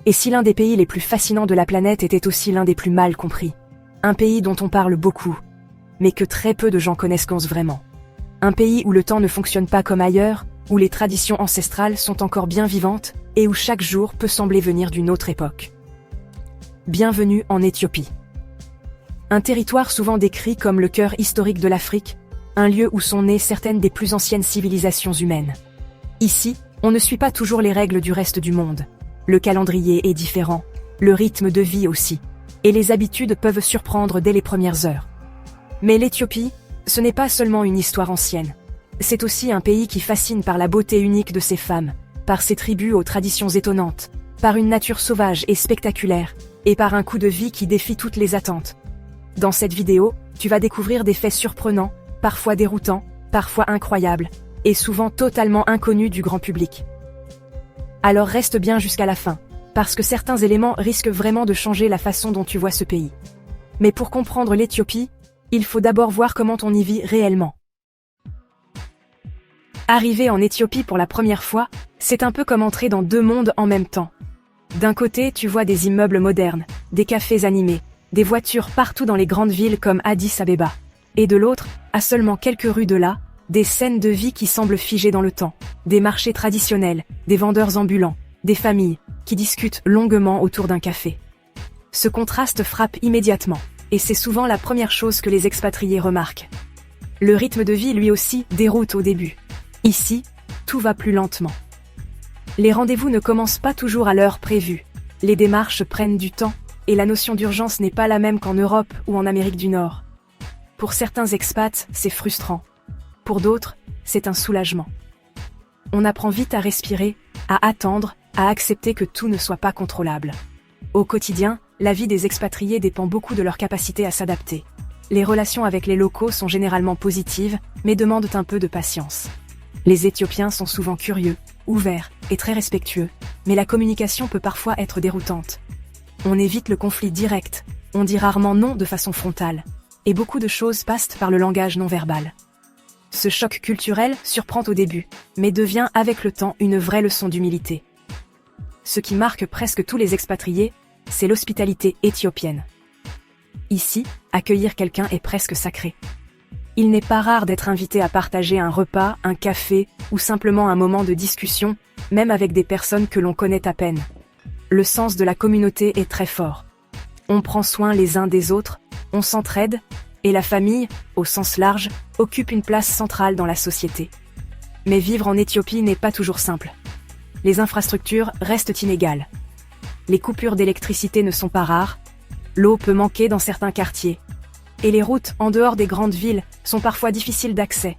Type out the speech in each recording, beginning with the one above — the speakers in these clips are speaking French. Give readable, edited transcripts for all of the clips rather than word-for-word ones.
Et si l'un des pays les plus fascinants de la planète était aussi l'un des plus mal compris. Un pays dont on parle beaucoup, mais que très peu de gens connaissent vraiment. Un pays où le temps ne fonctionne pas comme ailleurs, où les traditions ancestrales sont encore bien vivantes, et où chaque jour peut sembler venir d'une autre époque. Bienvenue en Éthiopie. Un territoire souvent décrit comme le cœur historique de l'Afrique, un lieu où sont nées certaines des plus anciennes civilisations humaines. Ici, on ne suit pas toujours les règles du reste du monde. Le calendrier est différent, le rythme de vie aussi, et les habitudes peuvent surprendre dès les premières heures. Mais l'Éthiopie, ce n'est pas seulement une histoire ancienne. C'est aussi un pays qui fascine par la beauté unique de ses femmes, par ses tribus aux traditions étonnantes, par une nature sauvage et spectaculaire, et par un coût de vie qui défie toutes les attentes. Dans cette vidéo, tu vas découvrir des faits surprenants, parfois déroutants, parfois incroyables, et souvent totalement inconnus du grand public. Alors reste bien jusqu'à la fin, parce que certains éléments risquent vraiment de changer la façon dont tu vois ce pays. Mais pour comprendre l'Éthiopie, il faut d'abord voir comment on y vit réellement. Arriver en Éthiopie pour la première fois, c'est un peu comme entrer dans deux mondes en même temps. D'un côté, tu vois des immeubles modernes, des cafés animés, des voitures partout dans les grandes villes comme Addis Abeba. Et de l'autre, à seulement quelques rues de là, des scènes de vie qui semblent figées dans le temps, des marchés traditionnels, des vendeurs ambulants, des familles qui discutent longuement autour d'un café. Ce contraste frappe immédiatement, et c'est souvent la première chose que les expatriés remarquent. Le rythme de vie lui aussi déroute au début. Ici, tout va plus lentement. Les rendez-vous ne commencent pas toujours à l'heure prévue, les démarches prennent du temps, et la notion d'urgence n'est pas la même qu'en Europe ou en Amérique du Nord. Pour certains expats, c'est frustrant. Pour d'autres, c'est un soulagement. On apprend vite à respirer, à attendre, à accepter que tout ne soit pas contrôlable. Au quotidien, la vie des expatriés dépend beaucoup de leur capacité à s'adapter. Les relations avec les locaux sont généralement positives, mais demandent un peu de patience. Les Éthiopiens sont souvent curieux, ouverts et très respectueux, mais la communication peut parfois être déroutante. On évite le conflit direct, on dit rarement non de façon frontale, et beaucoup de choses passent par le langage non verbal. Ce choc culturel surprend au début, mais devient avec le temps une vraie leçon d'humilité. Ce qui marque presque tous les expatriés, c'est l'hospitalité éthiopienne. Ici, accueillir quelqu'un est presque sacré. Il n'est pas rare d'être invité à partager un repas, un café, ou simplement un moment de discussion, même avec des personnes que l'on connaît à peine. Le sens de la communauté est très fort. On prend soin les uns des autres, on s'entraide, et la famille, au sens large, occupe une place centrale dans la société. Mais vivre en Éthiopie n'est pas toujours simple. Les infrastructures restent inégales. Les coupures d'électricité ne sont pas rares, l'eau peut manquer dans certains quartiers. Et les routes, en dehors des grandes villes, sont parfois difficiles d'accès.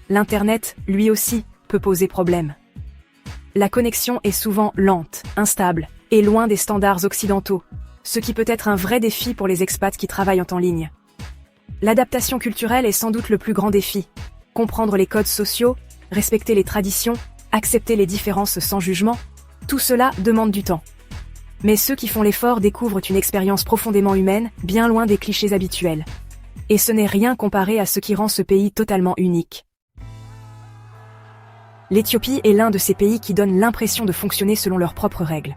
L'Internet, lui aussi, peut poser problème. La connexion est souvent lente, instable, et loin des standards occidentaux, ce qui peut être un vrai défi pour les expats qui travaillent en temps ligne. L'adaptation culturelle est sans doute le plus grand défi. Comprendre les codes sociaux, respecter les traditions, accepter les différences sans jugement, tout cela demande du temps. Mais ceux qui font l'effort découvrent une expérience profondément humaine, bien loin des clichés habituels. Et ce n'est rien comparé à ce qui rend ce pays totalement unique. L'Éthiopie est l'un de ces pays qui donnent l'impression de fonctionner selon leurs propres règles.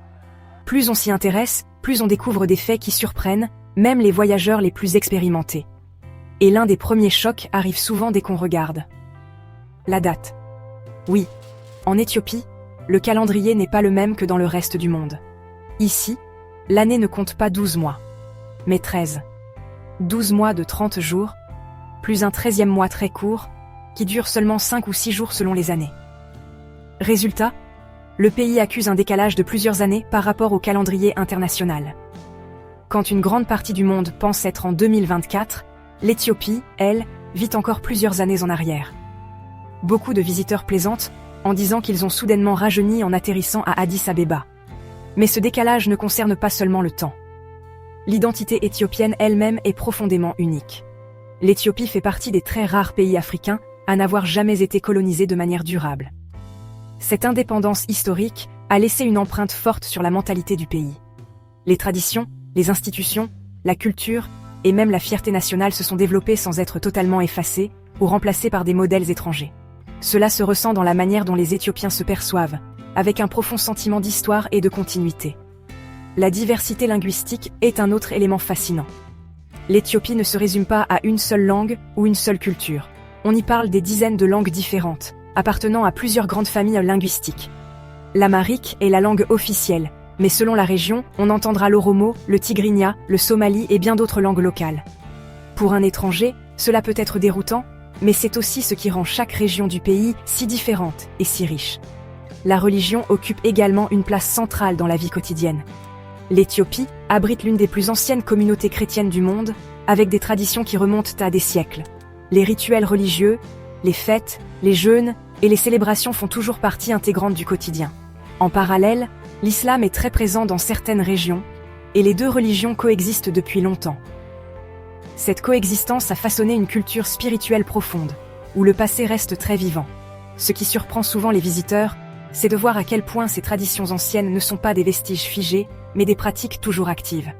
Plus on s'y intéresse, plus on découvre des faits qui surprennent, même les voyageurs les plus expérimentés. Et l'un des premiers chocs arrive souvent dès qu'on regarde. La date. Oui, en Éthiopie, le calendrier n'est pas le même que dans le reste du monde. Ici, l'année ne compte pas 12 mois, mais 13. 12 mois de 30 jours, plus un 13e mois très court, qui dure seulement 5 ou 6 jours selon les années. Résultat, le pays accuse un décalage de plusieurs années par rapport au calendrier international. Quand une grande partie du monde pense être en 2024, l'Éthiopie, elle, vit encore plusieurs années en arrière. Beaucoup de visiteurs plaisantent en disant qu'ils ont soudainement rajeuni en atterrissant à Addis Abeba. Mais ce décalage ne concerne pas seulement le temps. L'identité éthiopienne elle-même est profondément unique. L'Éthiopie fait partie des très rares pays africains à n'avoir jamais été colonisé de manière durable. Cette indépendance historique a laissé une empreinte forte sur la mentalité du pays. Les traditions, les institutions, la culture et même la fierté nationale se sont développées sans être totalement effacées ou remplacées par des modèles étrangers. Cela se ressent dans la manière dont les Éthiopiens se perçoivent, avec un profond sentiment d'histoire et de continuité. la diversité linguistique est un autre élément fascinant. L'Éthiopie ne se résume pas à une seule langue ou une seule culture. On y parle des dizaines de langues différentes, appartenant à plusieurs grandes familles linguistiques. L'amharique est la langue officielle, mais selon la région, on entendra l'oromo, le tigrinya, le somali et bien d'autres langues locales. Pour un étranger, cela peut être déroutant, mais c'est aussi ce qui rend chaque région du pays si différente et si riche. La religion occupe également une place centrale dans la vie quotidienne. L'Éthiopie abrite l'une des plus anciennes communautés chrétiennes du monde, avec des traditions qui remontent à des siècles. Les rituels religieux, les fêtes, les jeûnes et les célébrations font toujours partie intégrante du quotidien. En parallèle, l'islam est très présent dans certaines régions, et les deux religions coexistent depuis longtemps. Cette coexistence a façonné une culture spirituelle profonde, où le passé reste très vivant. Ce qui surprend souvent les visiteurs, c'est de voir à quel point ces traditions anciennes ne sont pas des vestiges figés, mais des pratiques toujours actives.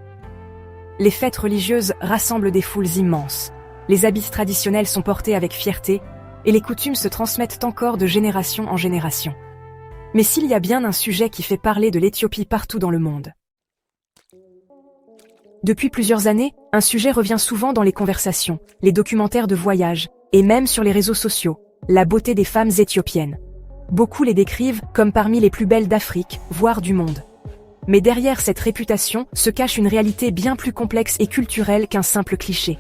Les fêtes religieuses rassemblent des foules immenses. Les habits traditionnels sont portés avec fierté, et les coutumes se transmettent encore de génération en génération. Mais s'il y a bien un sujet qui fait parler de l'Éthiopie partout dans le monde. Depuis plusieurs années, un sujet revient souvent dans les conversations, les documentaires de voyage, et même sur les réseaux sociaux, la beauté des femmes éthiopiennes. Beaucoup les décrivent comme parmi les plus belles d'Afrique, voire du monde. Mais derrière cette réputation se cache une réalité bien plus complexe et culturelle qu'un simple cliché.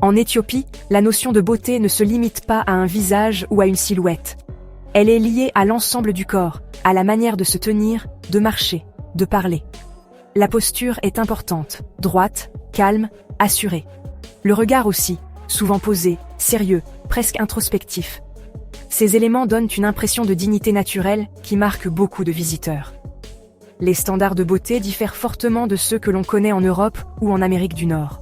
En Éthiopie, la notion de beauté ne se limite pas à un visage ou à une silhouette. Elle est liée à l'ensemble du corps, à la manière de se tenir, de marcher, de parler. La posture est importante, droite, calme, assurée. Le regard aussi, souvent posé, sérieux, presque introspectif. Ces éléments donnent une impression de dignité naturelle qui marque beaucoup de visiteurs. Les standards de beauté diffèrent fortement de ceux que l'on connaît en Europe ou en Amérique du Nord.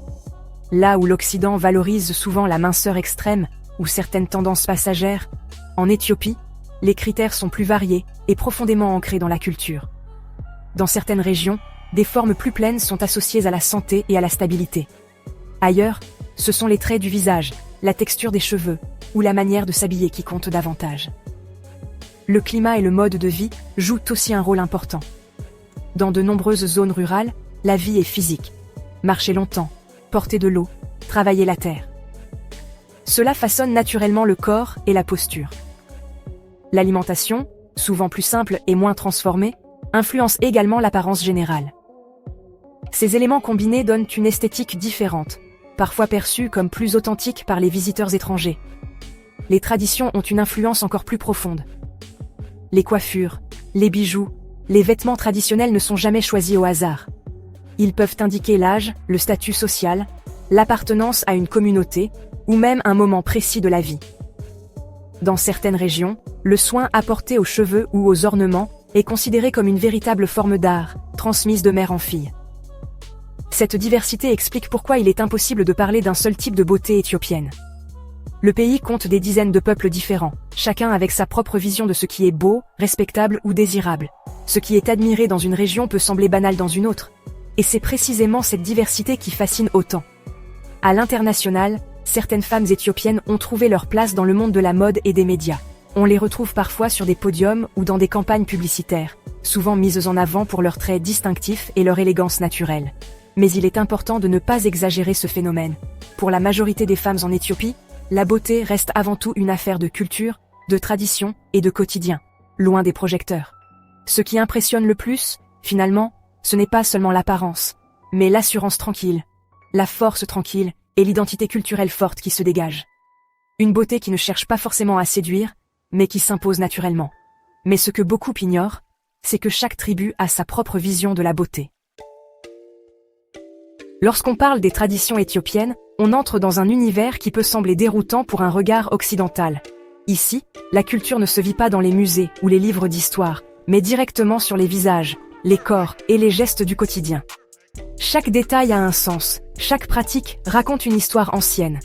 Là où l'Occident valorise souvent la minceur extrême ou certaines tendances passagères, en Éthiopie, les critères sont plus variés et profondément ancrés dans la culture. Dans certaines régions, des formes plus pleines sont associées à la santé et à la stabilité. Ailleurs, ce sont les traits du visage, la texture des cheveux ou la manière de s'habiller qui comptent davantage. Le climat et le mode de vie jouent aussi un rôle important. Dans de nombreuses zones rurales, la vie est physique. Marcher longtemps, porter de l'eau, travailler la terre. Cela façonne naturellement le corps et la posture. L'alimentation, souvent plus simple et moins transformée, influence également l'apparence générale. Ces éléments combinés donnent une esthétique différente, parfois perçue comme plus authentique par les visiteurs étrangers. Les traditions ont une influence encore plus profonde. Les coiffures, les bijoux, les vêtements traditionnels ne sont jamais choisis au hasard. Ils peuvent indiquer l'âge, le statut social, l'appartenance à une communauté, ou même un moment précis de la vie. Dans certaines régions, le soin apporté aux cheveux ou aux ornements est considéré comme une véritable forme d'art, transmise de mère en fille. Cette diversité explique pourquoi il est impossible de parler d'un seul type de beauté éthiopienne. Le pays compte des dizaines de peuples différents, chacun avec sa propre vision de ce qui est beau, respectable ou désirable. Ce qui est admiré dans une région peut sembler banal dans une autre. Et c'est précisément cette diversité qui fascine autant. À l'international, certaines femmes éthiopiennes ont trouvé leur place dans le monde de la mode et des médias. On les retrouve parfois sur des podiums ou dans des campagnes publicitaires, souvent mises en avant pour leurs traits distinctifs et leur élégance naturelle. Mais il est important de ne pas exagérer ce phénomène. Pour la majorité des femmes en Éthiopie, la beauté reste avant tout une affaire de culture, de tradition et de quotidien, loin des projecteurs. Ce qui impressionne le plus, finalement, ce n'est pas seulement l'apparence, mais l'assurance tranquille, la force tranquille et l'identité culturelle forte qui se dégage. Une beauté qui ne cherche pas forcément à séduire, mais qui s'impose naturellement. Mais ce que beaucoup ignorent, c'est que chaque tribu a sa propre vision de la beauté. Lorsqu'on parle des traditions éthiopiennes, on entre dans un univers qui peut sembler déroutant pour un regard occidental. Ici, la culture ne se vit pas dans les musées ou les livres d'histoire, mais directement sur les visages, les corps et les gestes du quotidien. Chaque détail a un sens, chaque pratique raconte une histoire ancienne.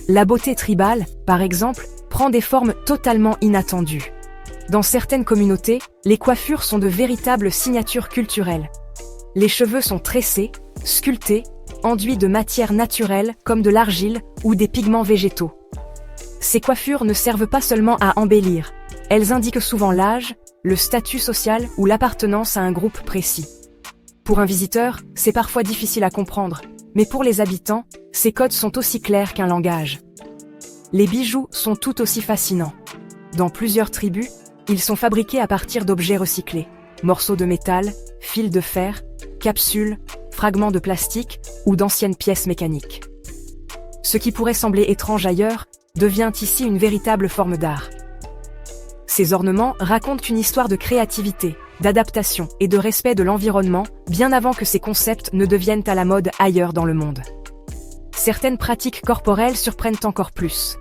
La beauté tribale, par exemple, prend des formes totalement inattendues. Dans certaines communautés, les coiffures sont de véritables signatures culturelles. Les cheveux sont tressés, sculptés, enduits de matières naturelles comme de l'argile ou des pigments végétaux. Ces coiffures ne servent pas seulement à embellir, elles indiquent souvent l'âge, le statut social ou l'appartenance à un groupe précis. Pour un visiteur, c'est parfois difficile à comprendre, mais pour les habitants, ces codes sont aussi clairs qu'un langage. Les bijoux sont tout aussi fascinants. Dans plusieurs tribus, ils sont fabriqués à partir d'objets recyclés. Morceaux de métal, fils de fer, capsules, fragments de plastique ou d'anciennes pièces mécaniques. Ce qui pourrait sembler étrange ailleurs, devient ici une véritable forme d'art. Ces ornements racontent une histoire de créativité, d'adaptation et de respect de l'environnement, bien avant que ces concepts ne deviennent à la mode ailleurs dans le monde. Certaines pratiques corporelles surprennent encore plus.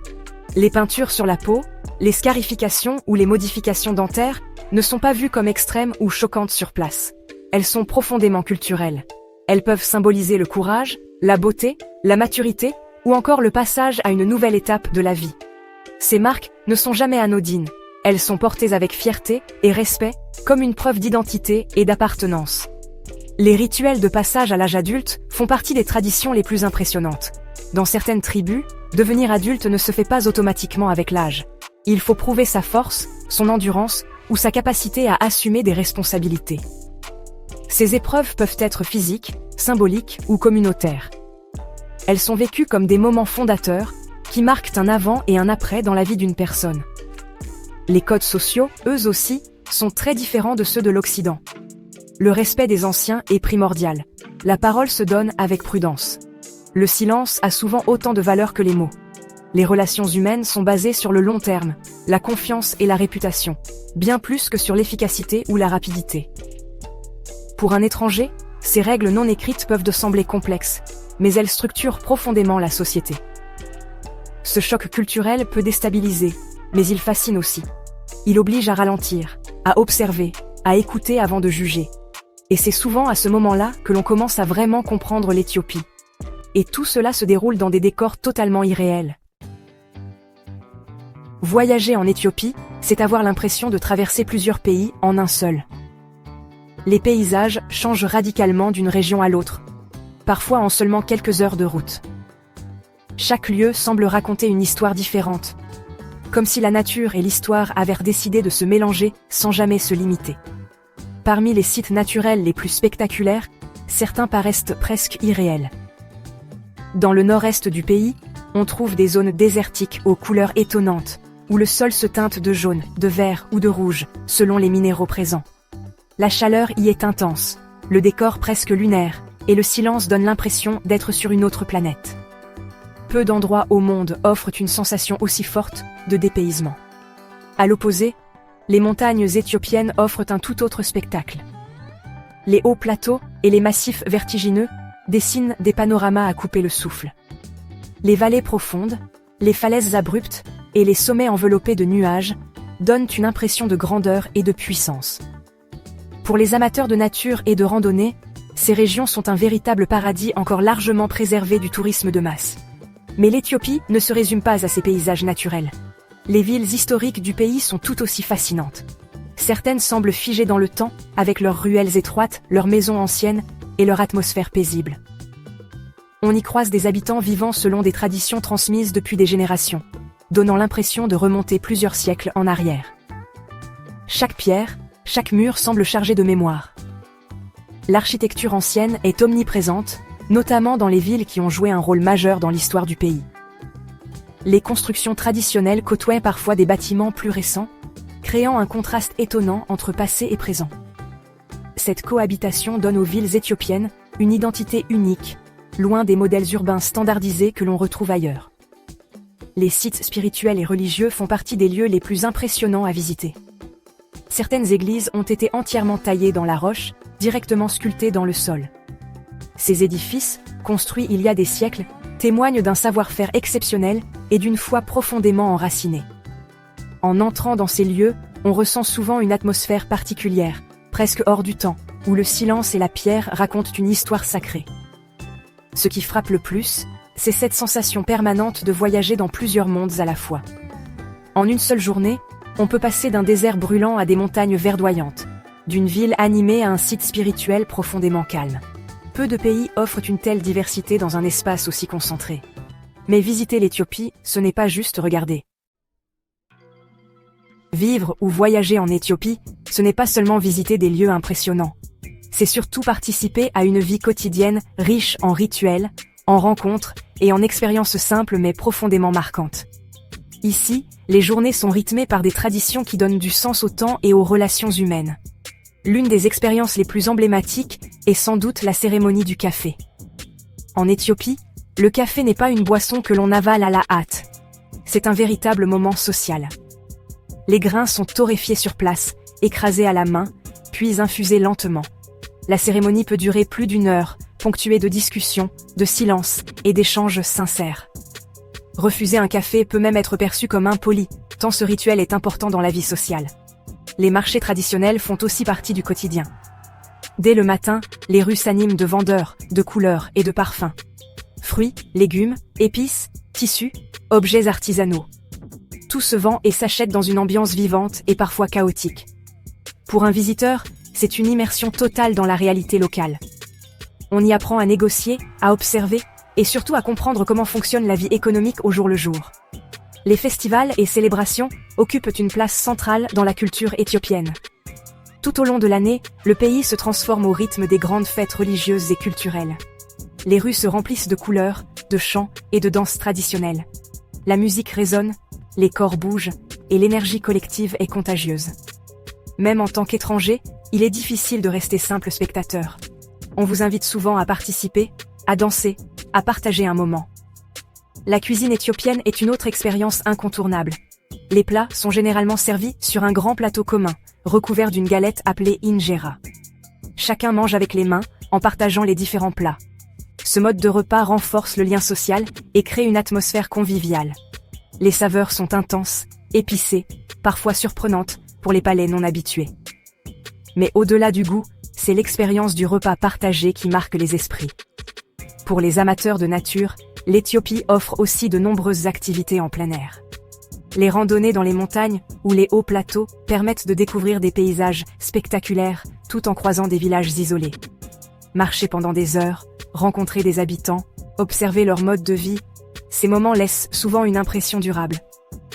Les peintures sur la peau, les scarifications ou les modifications dentaires ne sont pas vues comme extrêmes ou choquantes sur place. Elles sont profondément culturelles. Elles peuvent symboliser le courage, la beauté, la maturité ou encore le passage à une nouvelle étape de la vie. Ces marques ne sont jamais anodines. Elles sont portées avec fierté et respect, comme une preuve d'identité et d'appartenance. Les rituels de passage à l'âge adulte font partie des traditions les plus impressionnantes. Dans certaines tribus, devenir adulte ne se fait pas automatiquement avec l'âge. Il faut prouver sa force, son endurance ou sa capacité à assumer des responsabilités. Ces épreuves peuvent être physiques, symboliques ou communautaires. Elles sont vécues comme des moments fondateurs qui marquent un avant et un après dans la vie d'une personne. Les codes sociaux, eux aussi, sont très différents de ceux de l'Occident. Le respect des anciens est primordial. La parole se donne avec prudence. Le silence a souvent autant de valeur que les mots. Les relations humaines sont basées sur le long terme, la confiance et la réputation, bien plus que sur l'efficacité ou la rapidité. Pour un étranger, ces règles non écrites peuvent sembler complexes, mais elles structurent profondément la société. Ce choc culturel peut déstabiliser, mais il fascine aussi. Il oblige à ralentir, à observer, à écouter avant de juger. Et c'est souvent à ce moment-là que l'on commence à vraiment comprendre l'Éthiopie. Et tout cela se déroule dans des décors totalement irréels. Voyager en Éthiopie, c'est avoir l'impression de traverser plusieurs pays en un seul. Les paysages changent radicalement d'une région à l'autre, parfois en seulement quelques heures de route. Chaque lieu semble raconter une histoire différente, comme si la nature et l'histoire avaient décidé de se mélanger sans jamais se limiter. Parmi les sites naturels les plus spectaculaires, certains paraissent presque irréels. Dans le nord-est du pays, on trouve des zones désertiques aux couleurs étonnantes, où le sol se teinte de jaune, de vert ou de rouge, selon les minéraux présents. La chaleur y est intense, le décor presque lunaire, et le silence donne l'impression d'être sur une autre planète. Peu d'endroits au monde offrent une sensation aussi forte de dépaysement. À l'opposé, les montagnes éthiopiennes offrent un tout autre spectacle. Les hauts plateaux et les massifs vertigineux dessinent des panoramas à couper le souffle. Les vallées profondes, les falaises abruptes et les sommets enveloppés de nuages donnent une impression de grandeur et de puissance. Pour les amateurs de nature et de randonnée, ces régions sont un véritable paradis encore largement préservé du tourisme de masse. Mais l'Éthiopie ne se résume pas à ses paysages naturels. Les villes historiques du pays sont tout aussi fascinantes. Certaines semblent figées dans le temps, avec leurs ruelles étroites, leurs maisons anciennes et leur atmosphère paisible. On y croise des habitants vivant selon des traditions transmises depuis des générations, donnant l'impression de remonter plusieurs siècles en arrière. Chaque pierre, chaque mur semble chargé de mémoire. L'architecture ancienne est omniprésente, notamment dans les villes qui ont joué un rôle majeur dans l'histoire du pays. Les constructions traditionnelles côtoient parfois des bâtiments plus récents, créant un contraste étonnant entre passé et présent. Cette cohabitation donne aux villes éthiopiennes une identité unique, loin des modèles urbains standardisés que l'on retrouve ailleurs. Les sites spirituels et religieux font partie des lieux les plus impressionnants à visiter. Certaines églises ont été entièrement taillées dans la roche, directement sculptées dans le sol. Ces édifices, construits il y a des siècles, témoignent d'un savoir-faire exceptionnel et d'une foi profondément enracinée. En entrant dans ces lieux, on ressent souvent une atmosphère particulière, presque hors du temps, où le silence et la pierre racontent une histoire sacrée. Ce qui frappe le plus, c'est cette sensation permanente de voyager dans plusieurs mondes à la fois. En une seule journée, on peut passer d'un désert brûlant à des montagnes verdoyantes, d'une ville animée à un site spirituel profondément calme. Peu de pays offrent une telle diversité dans un espace aussi concentré. Mais visiter l'Éthiopie, ce n'est pas juste regarder. Vivre ou voyager en Éthiopie, ce n'est pas seulement visiter des lieux impressionnants. c'est surtout participer à une vie quotidienne riche en rituels, en rencontres et en expériences simples mais profondément marquantes. Ici, les journées sont rythmées par des traditions qui donnent du sens au temps et aux relations humaines. L'une des expériences les plus emblématiques est sans doute la cérémonie du café. En Éthiopie, le café n'est pas une boisson que l'on avale à la hâte. C'est un véritable moment social. Les grains sont torréfiés sur place, écrasés à la main, puis infusés lentement. La cérémonie peut durer plus d'1 heure, ponctuée de discussions, de silences et d'échanges sincères. Refuser un café peut même être perçu comme impoli, tant ce rituel est important dans la vie sociale. Les marchés traditionnels font aussi partie du quotidien. Dès le matin, les rues s'animent de vendeurs, de couleurs et de parfums. Fruits, légumes, épices, tissus, objets artisanaux. Tout se vend et s'achète dans une ambiance vivante et parfois chaotique. Pour un visiteur, c'est une immersion totale dans la réalité locale. On y apprend à négocier, à observer, et surtout à comprendre comment fonctionne la vie économique au jour le jour. Les festivals et célébrations occupent une place centrale dans la culture éthiopienne. Tout au long de l'année, le pays se transforme au rythme des grandes fêtes religieuses et culturelles. Les rues se remplissent de couleurs, de chants et de danses traditionnelles. La musique résonne, les corps bougent, et l'énergie collective est contagieuse. Même en tant qu'étranger, il est difficile de rester simple spectateur. On vous invite souvent à participer, à danser, à partager un moment. La cuisine éthiopienne est une autre expérience incontournable. Les plats sont généralement servis sur un grand plateau commun, recouvert d'une galette appelée injera. Chacun mange avec les mains, en partageant les différents plats. Ce mode de repas renforce le lien social et crée une atmosphère conviviale. Les saveurs sont intenses, épicées, parfois surprenantes pour les palais non habitués. Mais au-delà du goût, c'est l'expérience du repas partagé qui marque les esprits. Pour les amateurs de nature, l'Éthiopie offre aussi de nombreuses activités en plein air. Les randonnées dans les montagnes ou les hauts plateaux permettent de découvrir des paysages spectaculaires tout en croisant des villages isolés. Marcher pendant des heures, rencontrer des habitants, observer leur mode de vie, ces moments laissent souvent une impression durable.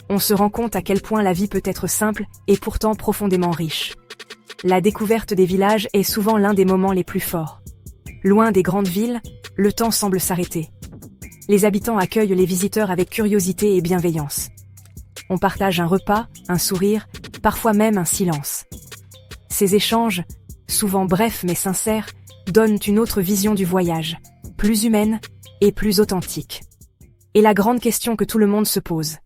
On se rend compte à quel point la vie peut être simple et pourtant profondément riche. La découverte des villages est souvent l'un des moments les plus forts. Loin des grandes villes, le temps semble s'arrêter. Les habitants accueillent les visiteurs avec curiosité et bienveillance. On partage un repas, un sourire, parfois même un silence. Ces échanges, souvent brefs mais sincères, donnent une autre vision du voyage, plus humaine et plus authentique. Et la grande question que tout le monde se pose.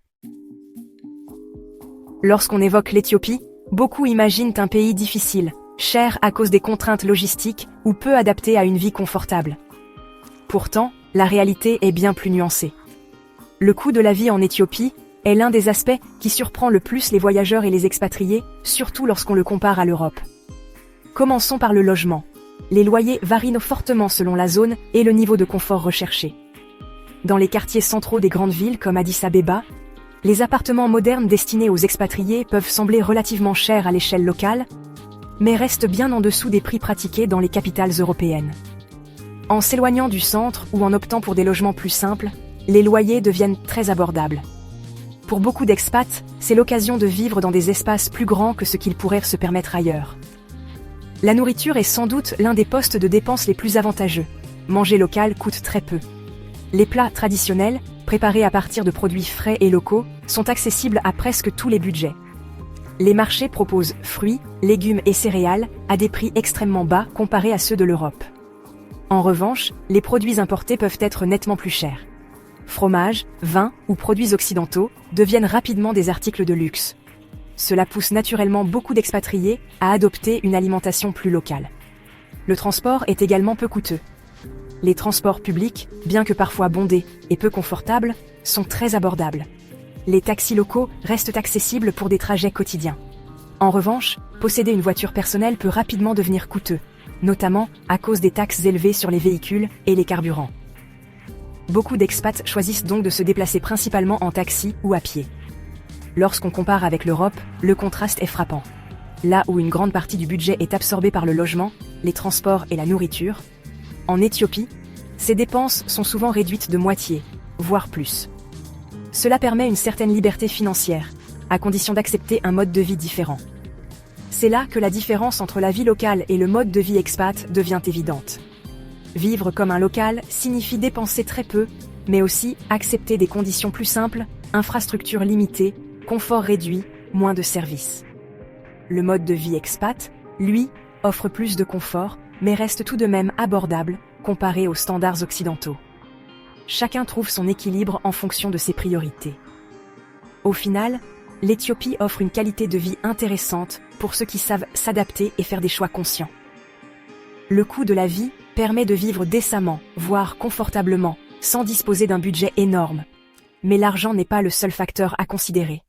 Lorsqu'on évoque l'Éthiopie, beaucoup imaginent un pays difficile, cher à cause des contraintes logistiques ou peu adapté à une vie confortable. Pourtant, la réalité est bien plus nuancée. Le coût de la vie en Éthiopie est l'un des aspects qui surprend le plus les voyageurs et les expatriés, surtout lorsqu'on le compare à l'Europe. Commençons par le logement. Les loyers varient fortement selon la zone et le niveau de confort recherché. Dans les quartiers centraux des grandes villes comme Addis Abeba, les appartements modernes destinés aux expatriés peuvent sembler relativement chers à l'échelle locale, mais restent bien en dessous des prix pratiqués dans les capitales européennes. En s'éloignant du centre ou en optant pour des logements plus simples, les loyers deviennent très abordables. Pour beaucoup d'expats, c'est l'occasion de vivre dans des espaces plus grands que ce qu'ils pourraient se permettre ailleurs. La nourriture est sans doute l'un des postes de dépenses les plus avantageux. Manger local coûte très peu. Les plats traditionnels, préparés à partir de produits frais et locaux, sont accessibles à presque tous les budgets. Les marchés proposent fruits, légumes et céréales à des prix extrêmement bas comparés à ceux de l'Europe. En revanche, les produits importés peuvent être nettement plus chers. Fromages, vins ou produits occidentaux deviennent rapidement des articles de luxe. Cela pousse naturellement beaucoup d'expatriés à adopter une alimentation plus locale. Le transport est également peu coûteux. Les transports publics, bien que parfois bondés et peu confortables, sont très abordables. Les taxis locaux restent accessibles pour des trajets quotidiens. En revanche, posséder une voiture personnelle peut rapidement devenir coûteux, notamment à cause des taxes élevées sur les véhicules et les carburants. Beaucoup d'expats choisissent donc de se déplacer principalement en taxi ou à pied. Lorsqu'on compare avec l'Europe, le contraste est frappant. Là où une grande partie du budget est absorbée par le logement, les transports et la nourriture, en Éthiopie, ces dépenses sont souvent réduites de moitié, voire plus. Cela permet une certaine liberté financière, à condition d'accepter un mode de vie différent. C'est là que la différence entre la vie locale et le mode de vie expat devient évidente. Vivre comme un local signifie dépenser très peu, mais aussi accepter des conditions plus simples, infrastructures limitées, confort réduit, moins de services. Le mode de vie expat, lui, offre plus de confort, mais reste tout de même abordable, comparé aux standards occidentaux. Chacun trouve son équilibre en fonction de ses priorités. Au final, l'Éthiopie offre une qualité de vie intéressante pour ceux qui savent s'adapter et faire des choix conscients. Le coût de la vie permet de vivre décemment, voire confortablement, sans disposer d'un budget énorme. Mais l'argent n'est pas le seul facteur à considérer.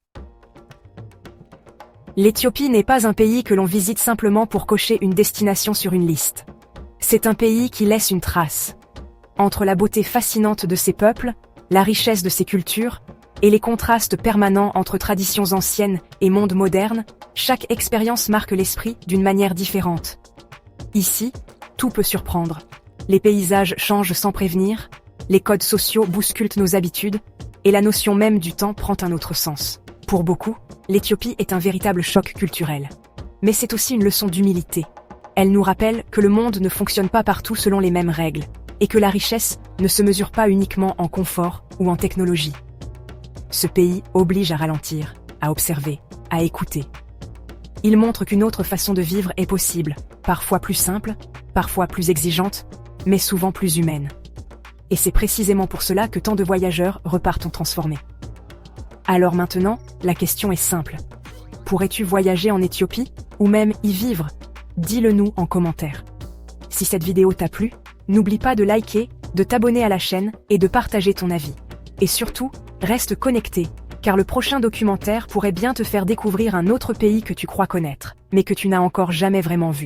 L'Éthiopie n'est pas un pays que l'on visite simplement pour cocher une destination sur une liste. C'est un pays qui laisse une trace. Entre la beauté fascinante de ses peuples, la richesse de ses cultures, et les contrastes permanents entre traditions anciennes et monde moderne, chaque expérience marque l'esprit d'une manière différente. Ici, tout peut surprendre. Les paysages changent sans prévenir, les codes sociaux bousculent nos habitudes, et la notion même du temps prend un autre sens. Pour beaucoup, l'Éthiopie est un véritable choc culturel. Mais c'est aussi une leçon d'humilité. Elle nous rappelle que le monde ne fonctionne pas partout selon les mêmes règles, et que la richesse ne se mesure pas uniquement en confort ou en technologie. Ce pays oblige à ralentir, à observer, à écouter. Il montre qu'une autre façon de vivre est possible, parfois plus simple, parfois plus exigeante, mais souvent plus humaine. Et c'est précisément pour cela que tant de voyageurs repartent transformés. Alors maintenant, la question est simple. Pourrais-tu voyager en Éthiopie, ou même y vivre? Dis-le nous en commentaire. Si cette vidéo t'a plu, n'oublie pas de liker, de t'abonner à la chaîne et de partager ton avis. Et surtout, reste connecté, car le prochain documentaire pourrait bien te faire découvrir un autre pays que tu crois connaître, mais que tu n'as encore jamais vraiment vu.